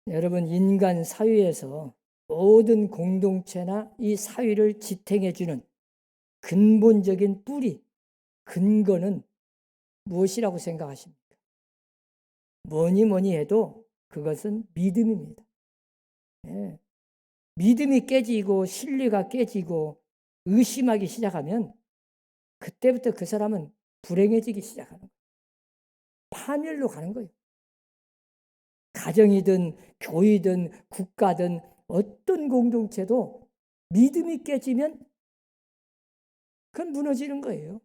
여러분, 인간 사회에서 모든 공동체나 이 사회를 지탱해주는 근본적인 뿌리, 근거는 무엇이라고 생각하십니까? 뭐니 해도 그것은 믿음입니다. 예. 믿음이 깨지고 신뢰가 깨지고 의심하기 시작하면 그때부터 그 사람은 불행해지기 시작하는 거예요. 파멸로 가는 거예요. 가정이든 교회든 국가든 어떤 공동체도 믿음이 깨지면 그건 무너지는 거예요.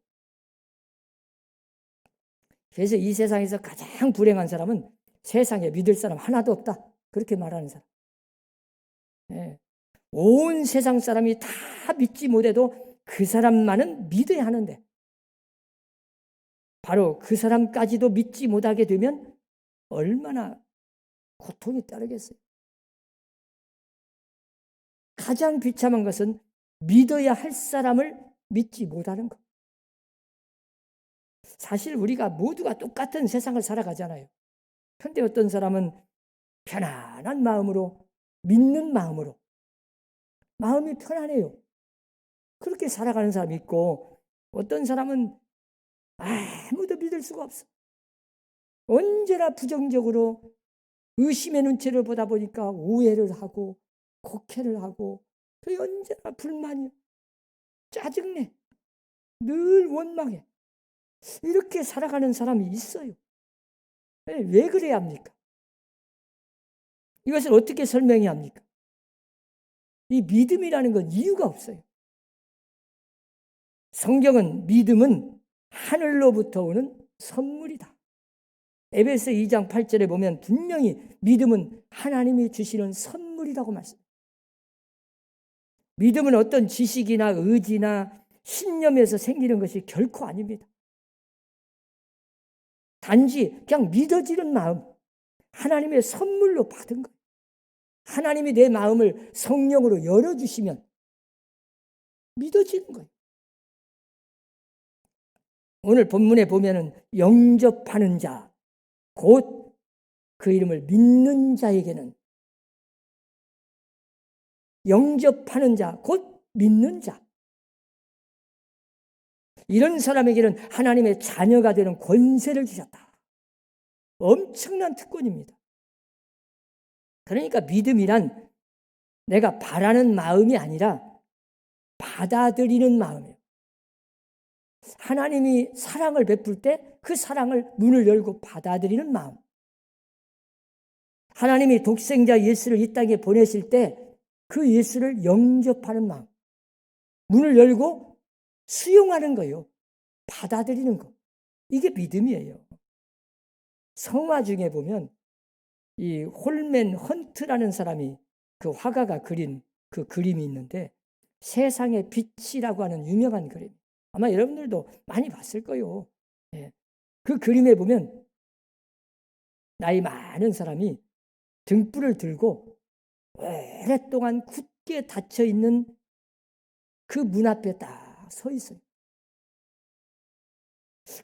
그래서 이 세상에서 가장 불행한 사람은 세상에 믿을 사람 하나도 없다. 그렇게 말하는 사람. 예. 온 세상 사람이 다 믿지 못해도 그 사람만은 믿어야 하는데 바로 그 사람까지도 믿지 못하게 되면 얼마나 고통이 따르겠어요. 가장 비참한 것은 믿어야 할 사람을 믿지 못하는 것. 사실 우리가 모두가 똑같은 세상을 살아가잖아요. 그런데 어떤 사람은 편안한 마음으로, 믿는 마음으로, 마음이 편안해요. 그렇게 살아가는 사람이 있고 어떤 사람은 아무도 믿을 수가 없어. 언제나 부정적으로 의심의 눈치를 보다 보니까 오해를 하고 곡해를 하고 그 언제나 불만이야. 짜증내. 늘 원망해. 이렇게 살아가는 사람이 있어요. 왜 그래야 합니까? 이것을 어떻게 설명해야 합니까? 이 믿음이라는 건 이유가 없어요. 성경은 믿음은 하늘로부터 오는 선물이다. 에베소 2장 8절에 보면 분명히 믿음은 하나님이 주시는 선물이라고 말씀합니다. 믿음은 어떤 지식이나 의지나 신념에서 생기는 것이 결코 아닙니다. 단지 그냥 믿어지는 마음, 하나님의 선물로 받은 거예요. 하나님이 내 마음을 성령으로 열어주시면 믿어지는 거예요. 오늘 본문에 보면은 영접하는 자, 곧 그 이름을 믿는 자에게는 영접하는 자, 곧 믿는 자. 이런 사람에게는 하나님의 자녀가 되는 권세를 주셨다. 엄청난 특권입니다. 그러니까 믿음이란 내가 바라는 마음이 아니라 받아들이는 마음이에요. 하나님이 사랑을 베풀 때 그 사랑을 문을 열고 받아들이는 마음. 하나님이 독생자 예수를 이 땅에 보내실 때 그 예수를 영접하는 마음. 문을 열고 수용하는 거예요. 받아들이는 거. 이게 믿음이에요. 성화 중에 보면 이 홀맨 헌트라는 사람이 그 화가가 그린 그 그림이 있는데 세상의 빛이라고 하는 유명한 그림. 아마 여러분들도 많이 봤을 거예요. 예. 그 그림에 보면 나이 많은 사람이 등불을 들고 오랫동안 굳게 닫혀 있는 그 문 앞에 딱 서 있어요.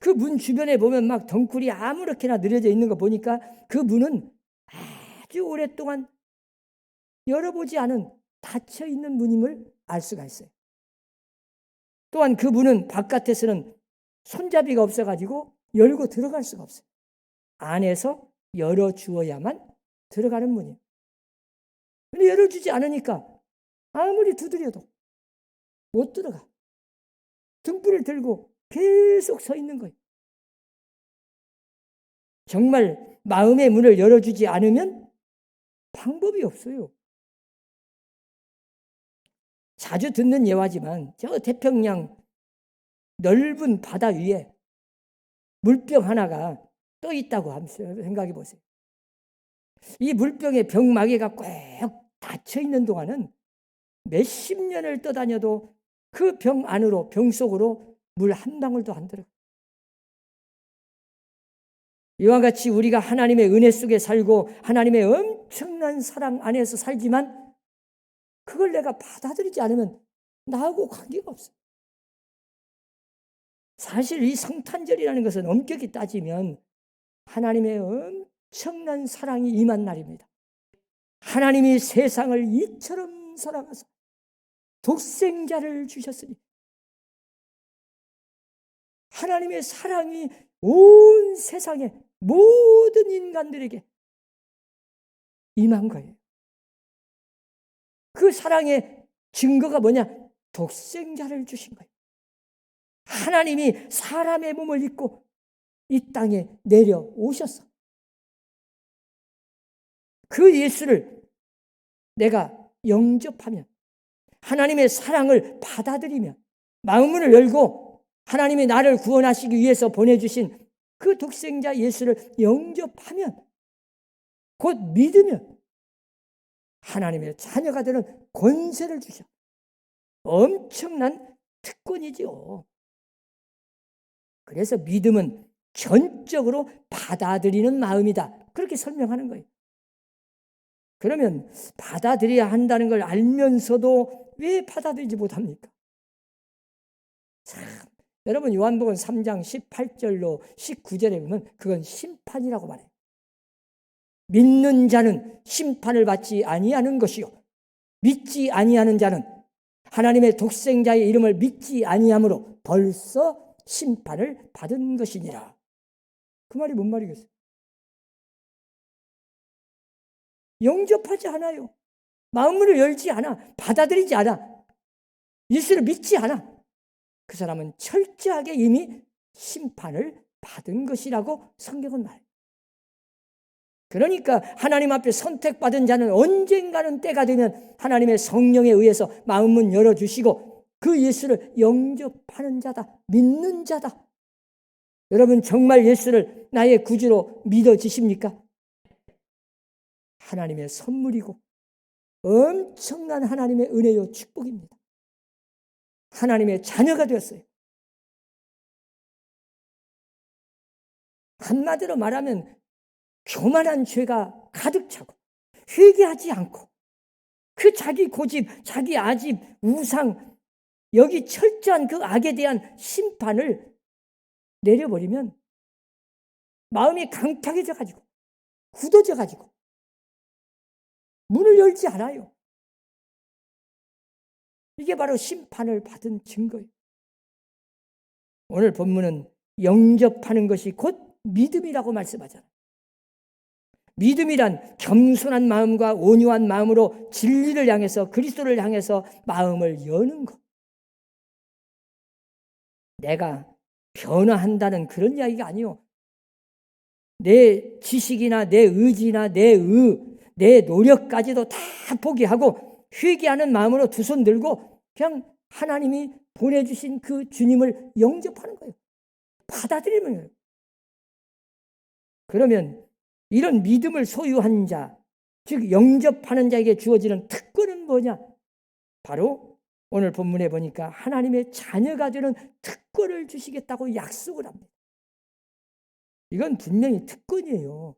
그 문 주변에 보면 막 덩굴이 아무렇게나 늘어져 있는 거 보니까 그 문은 아주 오랫동안 열어보지 않은 닫혀 있는 문임을 알 수가 있어요. 또한 그 문은 바깥에서는 손잡이가 없어가지고 열고 들어갈 수가 없어요. 안에서 열어주어야만 들어가는 문이에요. 근데 열어주지 않으니까 아무리 두드려도 못 들어가. 등불을 들고 계속 서 있는 거예요. 정말 마음의 문을 열어주지 않으면 방법이 없어요. 자주 듣는 예화지만 저 태평양 넓은 바다 위에 물병 하나가 떠 있다고 생각해 보세요. 이 물병에 병마개가 꼭 닫혀 있는 동안은 몇십 년을 떠다녀도 그 병 안으로, 병 속으로 물 한 방울도 안 들어가. 이와 같이 우리가 하나님의 은혜 속에 살고 하나님의 엄청난 사랑 안에서 살지만 그걸 내가 받아들이지 않으면 나하고 관계가 없어요. 사실 이 성탄절이라는 것은 엄격히 따지면 하나님의 엄청난 사랑이 임한 날입니다. 하나님이 세상을 이처럼 사랑하사 독생자를 주셨으니 하나님의 사랑이 온 세상의 모든 인간들에게 임한 거예요. 그 사랑의 증거가 뭐냐? 독생자를 주신 거예요. 하나님이 사람의 몸을 입고 이 땅에 내려오셨어. 그 예수를 내가 영접하면, 하나님의 사랑을 받아들이면, 마음문을 열고 하나님이 나를 구원하시기 위해서 보내주신 그 독생자 예수를 영접하면, 곧 믿으면 하나님의 자녀가 되는 권세를 주셔. 엄청난 특권이지요. 그래서 믿음은 전적으로 받아들이는 마음이다. 그렇게 설명하는 거예요. 그러면 받아들여야 한다는 걸 알면서도 왜 받아들이지 못합니까? 참, 여러분 요한복음 3장 18절로 19절에 보면 그건 심판이라고 말해요. 믿는 자는 심판을 받지 아니하는 것이요, 믿지 아니하는 자는 하나님의 독생자의 이름을 믿지 아니함으로 벌써 심판을 받은 것이니라. 그 말이 뭔 말이겠어요? 영접하지 않아요. 마음문을 열지 않아. 받아들이지 않아. 예수를 믿지 않아. 그 사람은 철저하게 이미 심판을 받은 것이라고 성경은 말해요. 그러니까 하나님 앞에 선택받은 자는 언젠가는 때가 되면 하나님의 성령에 의해서 마음문 열어주시고 그 예수를 영접하는 자다, 믿는 자다. 여러분 정말 예수를 나의 구주로 믿어지십니까? 하나님의 선물이고 엄청난 하나님의 은혜요 축복입니다. 하나님의 자녀가 되었어요. 한마디로 말하면 교만한 죄가 가득 차고 회개하지 않고 그 자기 고집, 자기 아집, 우상, 여기 철저한 그 악에 대한 심판을 내려버리면 마음이 강팍해져 가지고 굳어져 가지고 문을 열지 않아요. 이게 바로 심판을 받은 증거예요. 오늘 본문은 영접하는 것이 곧 믿음이라고 말씀하잖아요. 믿음이란 겸손한 마음과 온유한 마음으로 진리를 향해서, 그리스도를 향해서 마음을 여는 것. 내가 변화한다는 그런 이야기가 아니요. 내 지식이나 내 의지나 내 노력까지도 다 포기하고 회개하는 마음으로 두 손 들고 그냥 하나님이 보내주신 그 주님을 영접하는 거예요. 받아들이는 거예요. 그러면 이런 믿음을 소유한 자, 즉 영접하는 자에게 주어지는 특권은 뭐냐? 바로 오늘 본문에 보니까 하나님의 자녀가 되는 특권을 주시겠다고 약속을 합니다. 이건 분명히 특권이에요.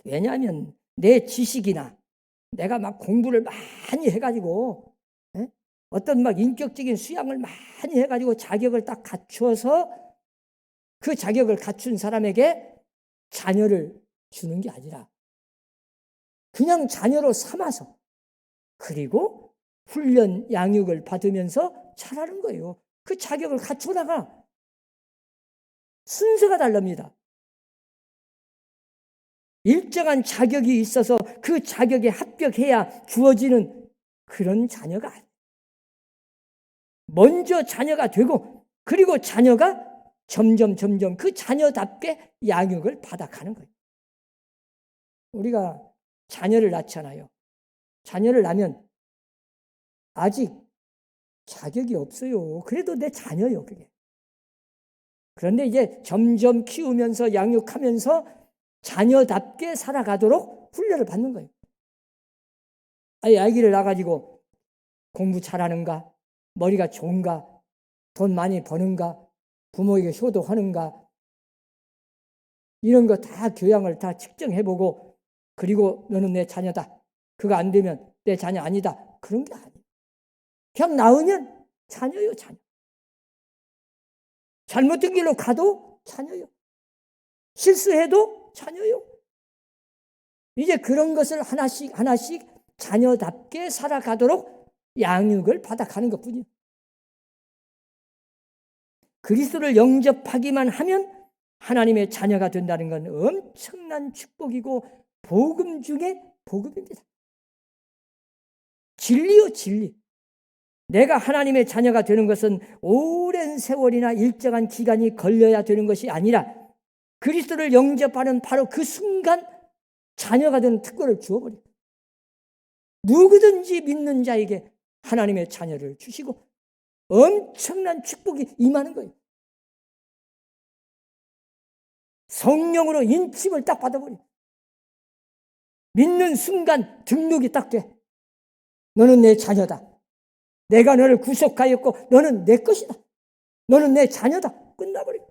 왜냐하면 내 지식이나 내가 막 공부를 많이 해가지고 어떤 막 인격적인 수양을 많이 해가지고 자격을 딱 갖춰서 그 자격을 갖춘 사람에게 자녀를 주는 게 아니라 그냥 자녀로 삼아서 그리고 훈련, 양육을 받으면서 자라는 거예요. 그 자격을 갖춰나가. 순서가 다릅니다. 일정한 자격이 있어서 그 자격에 합격해야 주어지는 그런 자녀가 아니에요. 먼저 자녀가 되고 그리고 자녀가 점점 그 자녀답게 양육을 받아가는 거예요. 우리가 자녀를 낳잖아요. 자녀를 낳으면 아직 자격이 없어요. 그래도 내 자녀요, 그게. 그런데 이제 점점 키우면서 양육하면서 자녀답게 살아가도록 훈련을 받는 거예요. 아기를 낳아가지고 공부 잘하는가, 머리가 좋은가, 돈 많이 버는가, 부모에게 효도하는가, 이런 거 다 교양을 다 측정해보고 그리고 너는 내 자녀다. 그거 안 되면 내 자녀 아니다. 그런 게 아니에요. 그냥 낳으면 자녀요, 자녀. 잘못된 길로 가도 자녀요. 실수해도 자녀요. 이제 그런 것을 하나씩 하나씩 자녀답게 살아가도록 양육을 받아가는 것뿐이에요. 그리스도를 영접하기만 하면 하나님의 자녀가 된다는 건 엄청난 축복이고 복음 중에 복음입니다. 진리요, 진리. 내가 하나님의 자녀가 되는 것은 오랜 세월이나 일정한 기간이 걸려야 되는 것이 아니라 그리스도를 영접하는 바로 그 순간 자녀가 되는 특권을 주어버려요. 누구든지 믿는 자에게 하나님의 자녀를 주시고 엄청난 축복이 임하는 거예요. 성령으로 인침을 딱 받아버려요. 믿는 순간 등록이 딱 돼. 너는 내 자녀다. 내가 너를 구속하였고 너는 내 것이다. 너는 내 자녀다. 끝나버려요.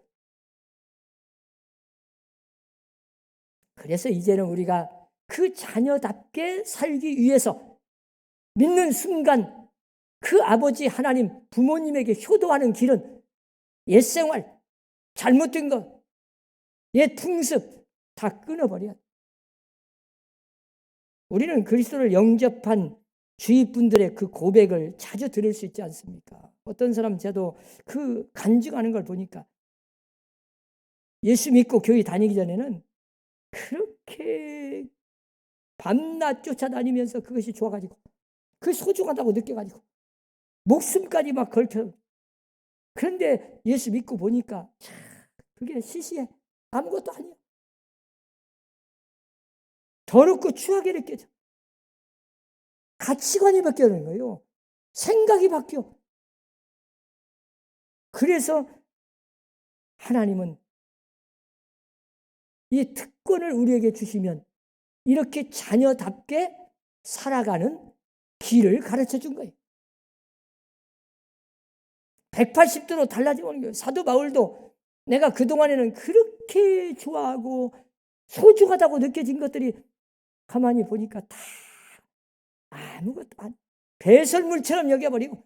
그래서 이제는 우리가 그 자녀답게 살기 위해서 믿는 순간 그 아버지 하나님 부모님에게 효도하는 길은 옛생활, 잘못된 것, 옛 풍습 다 끊어버려야 돼. 우리는 그리스도를 영접한 주위 분들의 그 고백을 자주 들을 수 있지 않습니까? 어떤 사람 저도 그 간증하는 걸 보니까 예수 믿고 교회 다니기 전에는 그렇게 밤낮 쫓아다니면서 그것이 좋아가지고 그 소중하다고 느껴가지고 목숨까지 막 걸쳐. 그런데 예수 믿고 보니까 참 그게 시시해. 아무것도 아니야. 더럽고 추하게 느껴져. 가치관이 바뀌는 거예요. 생각이 바뀌어. 그래서 하나님은 이 특권을 우리에게 주시면 이렇게 자녀답게 살아가는 길을 가르쳐 준 거예요. 180도로 달라지는 거예요. 사도 바울도 내가 그동안에는 그렇게 좋아하고 소중하다고 느껴진 것들이 가만히 보니까 다 아무것도 안, 배설물처럼 여겨버리고,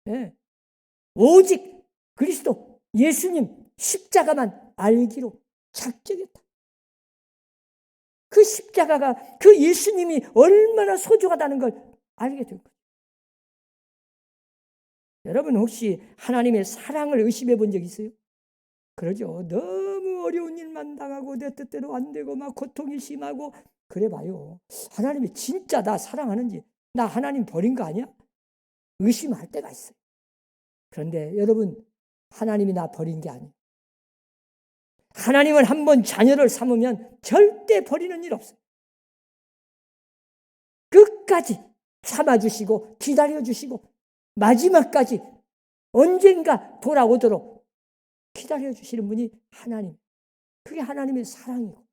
예. 오직 그리스도 예수님 십자가만 알기로 작정했다. 그 십자가가 그 예수님이 얼마나 소중하다는 걸 알게 된 거예요. 여러분 혹시 하나님의 사랑을 의심해 본 적 있어요? 그러죠. 너무 어려운 일만 당하고 내 뜻대로 안 되고 막 고통이 심하고 그래 봐요. 하나님이 진짜 나 사랑하는지, 나 하나님 버린 거 아니야? 의심할 때가 있어요. 그런데 여러분, 하나님이 나 버린 게 아니에요. 하나님은 한번 자녀를 삼으면 절대 버리는 일 없어요. 끝까지 참아주시고 기다려주시고 마지막까지 언젠가 돌아오도록 기다려주시는 분이 하나님. 그게 하나님의 사랑이고.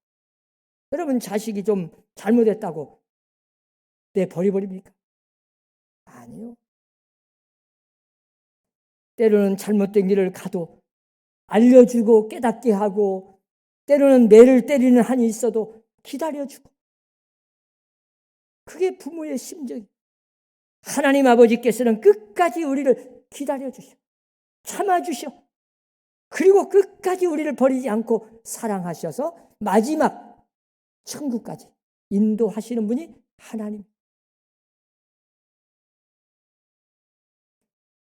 여러분 자식이 좀 잘못했다고 버려버립니까? 아니요. 때로는 잘못된 길을 가도 알려주고 깨닫게 하고 때로는 매를 때리는 한이 있어도 기다려주고. 그게 부모의 심정이에요. 하나님 아버지께서는 끝까지 우리를 기다려주셔. 참아주셔. 그리고 끝까지 우리를 버리지 않고 사랑하셔서 마지막 천국까지 인도하시는 분이 하나님.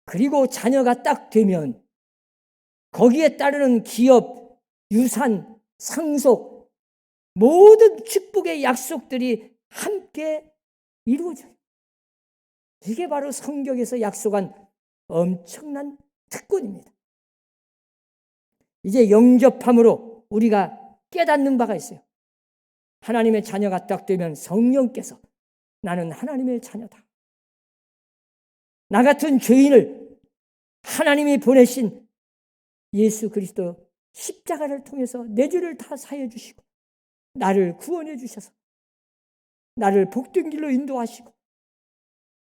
그리고 자녀가 딱 되면 거기에 따르는 기업, 유산, 상속, 모든 축복의 약속들이 함께 이루어져요. 이게 바로 성경에서 약속한 엄청난 특권입니다. 이제 영접함으로 우리가 깨닫는 바가 있어요. 하나님의 자녀가 딱 되면 성령께서 나는 하나님의 자녀다. 나 같은 죄인을 하나님이 보내신 예수 그리스도 십자가를 통해서 내 죄를 다 사해 주시고 나를 구원해 주셔서 나를 복된 길로 인도하시고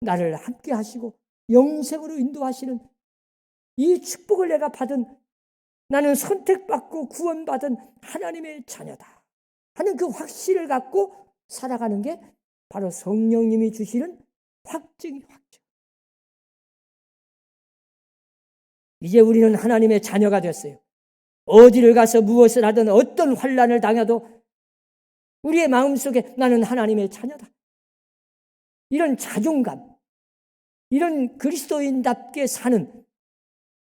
나를 함께 하시고 영생으로 인도하시는 이 축복을 내가 받은, 나는 선택받고 구원받은 하나님의 자녀다 하는 그 확신을 갖고 살아가는 게 바로 성령님이 주시는 확증이 확증. 이제 우리는 하나님의 자녀가 됐어요. 어디를 가서 무엇을 하든 어떤 환난을 당해도 우리의 마음속에 나는 하나님의 자녀다. 이런 자존감, 이런 그리스도인답게 사는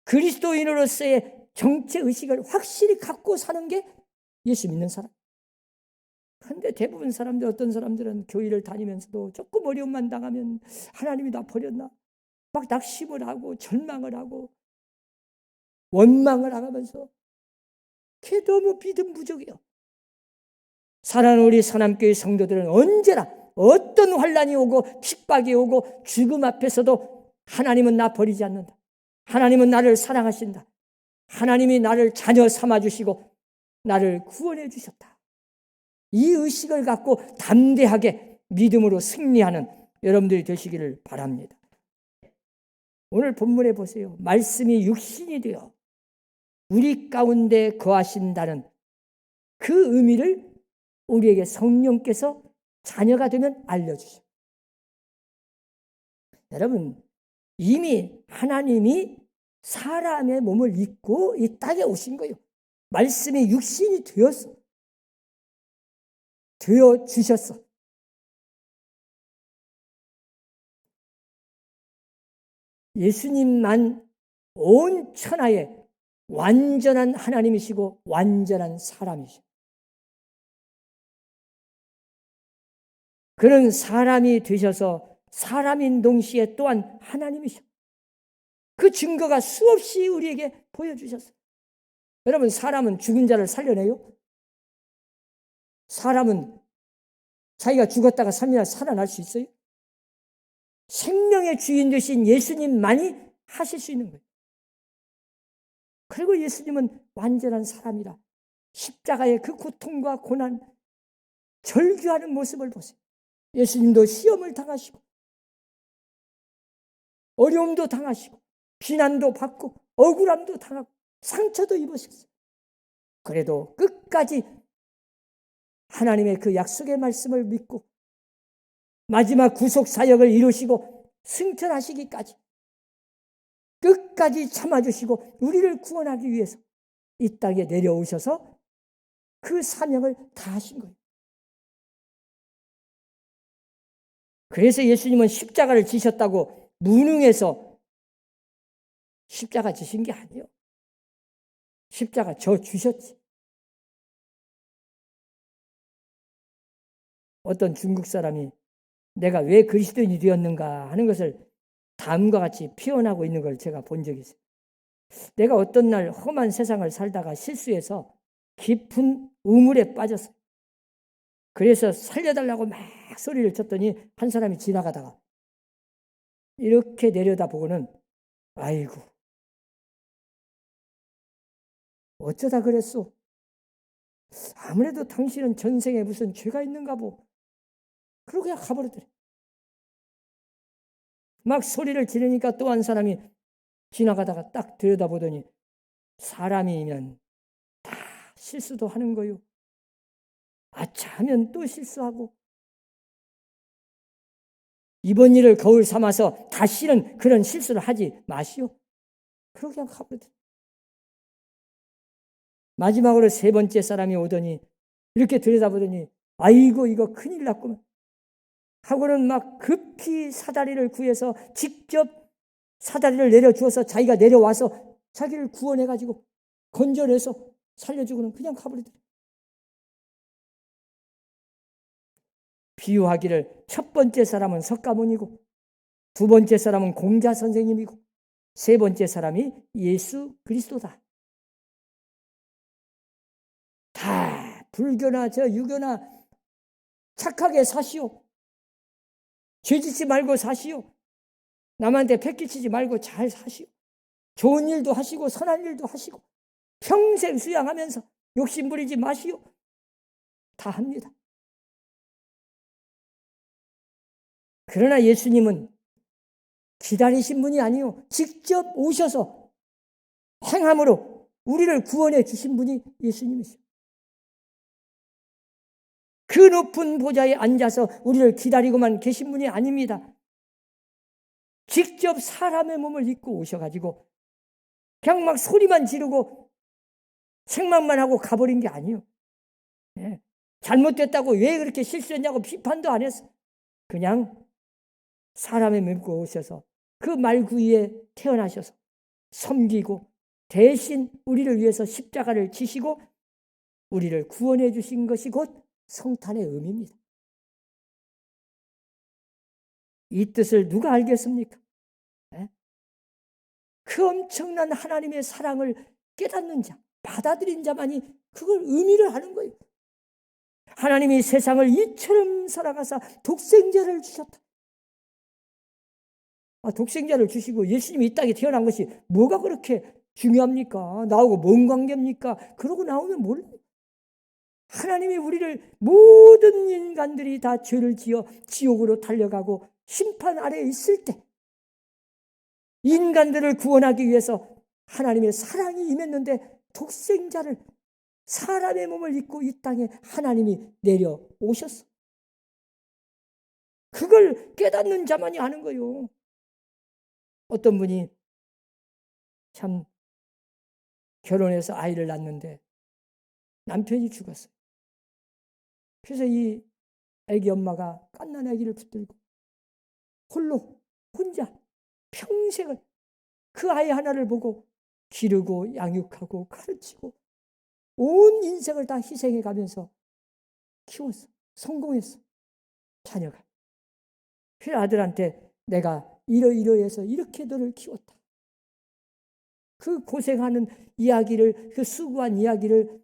그리스도인으로서의 정체의식을 확실히 갖고 사는 게 예수 믿는 사람. 그런데 대부분 사람들, 어떤 사람들은 교회를 다니면서도 조금 어려움만 당하면 하나님이 나 버렸나? 막 낙심을 하고 절망을 하고 원망을 하면서 그게 너무 믿음 부족이에요. 사랑하는 우리 사남교회 성도들은 언제나 어떤 환난이 오고 핍박이 오고 죽음 앞에서도 하나님은 나 버리지 않는다. 하나님은 나를 사랑하신다. 하나님이 나를 자녀 삼아주시고 나를 구원해 주셨다. 이 의식을 갖고 담대하게 믿음으로 승리하는 여러분들이 되시기를 바랍니다. 오늘 본문에 보세요. 말씀이 육신이 되어 우리 가운데 거하신다는 그 의미를 우리에게 성령께서 자녀가 되면 알려주셔요. 여러분, 이미 하나님이 사람의 몸을 입고 이 땅에 오신 거예요. 말씀이 육신이 되어 주셨어. 예수님만 온 천하에 완전한 하나님이시고 완전한 사람이시오. 그런 사람이 되셔서 사람인 동시에 또한 하나님이시오. 그 증거가 수없이 우리에게 보여주셨어요. 여러분, 사람은 죽은 자를 살려내요? 사람은 자기가 죽었다가 3일 살아날 수 있어요? 생명의 주인 되신 예수님만이 하실 수 있는 거예요. 그리고 예수님은 완전한 사람이라 십자가의 그 고통과 고난, 절규하는 모습을 보세요. 예수님도 시험을 당하시고 어려움도 당하시고 비난도 받고 억울함도 당하고 상처도 입으셨어요. 그래도 끝까지 하나님의 그 약속의 말씀을 믿고 마지막 구속 사역을 이루시고 승천하시기까지 끝까지 참아주시고 우리를 구원하기 위해서 이 땅에 내려오셔서 그 사명을 다하신 거예요. 그래서 예수님은 십자가를 지셨다고 무능해서 십자가 지신 게 아니에요. 십자가 져 주셨지. 어떤 중국 사람이 내가 왜 그리스도인이 되었는가 하는 것을 다음과 같이 표현하고 있는 걸 제가 본 적이 있어요. 내가 어떤 날 험한 세상을 살다가 실수해서 깊은 우물에 빠졌어요. 그래서 살려달라고 막 소리를 쳤더니 한 사람이 지나가다가 이렇게 내려다보고는 아이고 어쩌다 그랬소? 아무래도 당신은 전생에 무슨 죄가 있는가 보. 그러고 그냥 가버렸더래. 막 소리를 지르니까 또 한 사람이 지나가다가 딱 들여다보더니 사람이면 다 실수도 하는 거요. 아차 하면 또 실수하고 이번 일을 거울 삼아서 다시는 그런 실수를 하지 마시오. 그러고 그냥 가버렸더래. 마지막으로 세 번째 사람이 오더니 이렇게 들여다보더니 아이고 이거 큰일 났구만 하고는 막 급히 사다리를 구해서 직접 사다리를 내려주어서 자기가 내려와서 자기를 구원해가지고 건져내서 살려주고는 그냥 가버리더래. 비유하기를 첫 번째 사람은 석가모니고 두 번째 사람은 공자 선생님이고 세 번째 사람이 예수 그리스도다. 다 불교나 저 유교나 착하게 사시오. 죄짓지 말고 사시오. 남한테 패기치지 말고 잘 사시오. 좋은 일도 하시고 선한 일도 하시고 평생 수양하면서 욕심 부리지 마시오. 다 합니다. 그러나 예수님은 기다리신 분이 아니요 직접 오셔서 행함으로 우리를 구원해 주신 분이 예수님이시오. 그 높은 보좌에 앉아서 우리를 기다리고만 계신 분이 아닙니다. 직접 사람의 몸을 입고 오셔가지고 그냥 막 소리만 지르고 생각만 하고 가버린 게 아니에요. 네. 잘못됐다고 왜 그렇게 실수했냐고 비판도 안 했어. 그냥 사람의 몸고 오셔서 그 말구 위에 태어나셔서 섬기고 대신 우리를 위해서 십자가를 지시고 우리를 구원해 주신 것이 곧 성탄의 의미입니다. 이 뜻을 누가 알겠습니까? 그 엄청난 하나님의 사랑을 깨닫는 자, 받아들인 자만이 그걸 의미를 하는 거예요. 하나님이 세상을 이처럼 사랑하사 독생자를 주셨다. 독생자를 주시고 예수님이 이 땅에 태어난 것이 뭐가 그렇게 중요합니까? 나하고 뭔 관계입니까? 그러고 나오면 몰라요. 하나님이 우리를 모든 인간들이 다 죄를 지어 지옥으로 달려가고 심판 아래에 있을 때 인간들을 구원하기 위해서 하나님의 사랑이 임했는데 독생자를 사람의 몸을 입고 이 땅에 하나님이 내려오셨어. 그걸 깨닫는 자만이 아는 거예요. 어떤 분이 참 결혼해서 아이를 낳는데 남편이 죽었어요. 그래서 이 아기 엄마가 갓난 아기를 붙들고 홀로 혼자 평생을 그 아이 하나를 보고 기르고 양육하고 가르치고 온 인생을 다 희생해 가면서 키웠어. 성공했어. 자녀가. 그 아들한테 내가 이러이러해서 이렇게 너를 키웠다. 그 고생하는 이야기를, 그 수고한 이야기를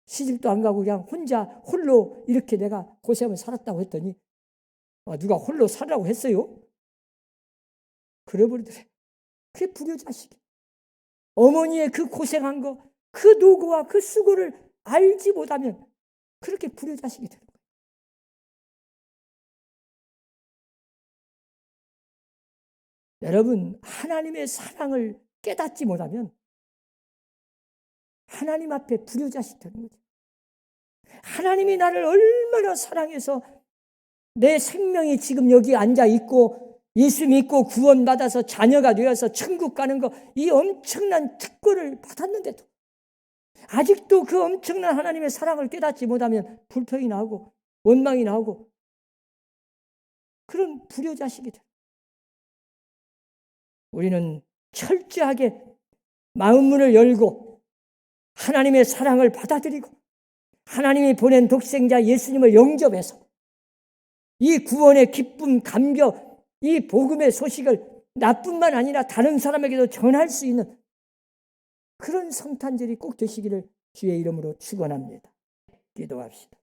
시집도 안 가고 그냥 혼자 홀로 이렇게 내가 고생을 살았다고 했더니 누가 홀로 살라고 했어요? 그래버리더래. 그게 불효자식이. 어머니의 그 고생한 거, 그 노고와 그 수고를 알지 못하면 그렇게 불효자식이 되는 거예요. 여러분, 하나님의 사랑을 깨닫지 못하면 하나님 앞에 불효자식 되는 거죠. 하나님이 나를 얼마나 사랑해서 내 생명이 지금 여기 앉아 있고 예수 믿고 구원받아서 자녀가 되어서 천국 가는 거, 이 엄청난 특권을 받았는데도 아직도 그 엄청난 하나님의 사랑을 깨닫지 못하면 불평이 나오고 원망이 나오고 그런 불효자식이 돼요. 우리는 철저하게 마음문을 열고 하나님의 사랑을 받아들이고 하나님이 보낸 독생자 예수님을 영접해서 이 구원의 기쁨, 감격, 이 복음의 소식을 나뿐만 아니라 다른 사람에게도 전할 수 있는 그런 성탄절이 꼭 되시기를 주의 이름으로 축원합니다. 기도합시다.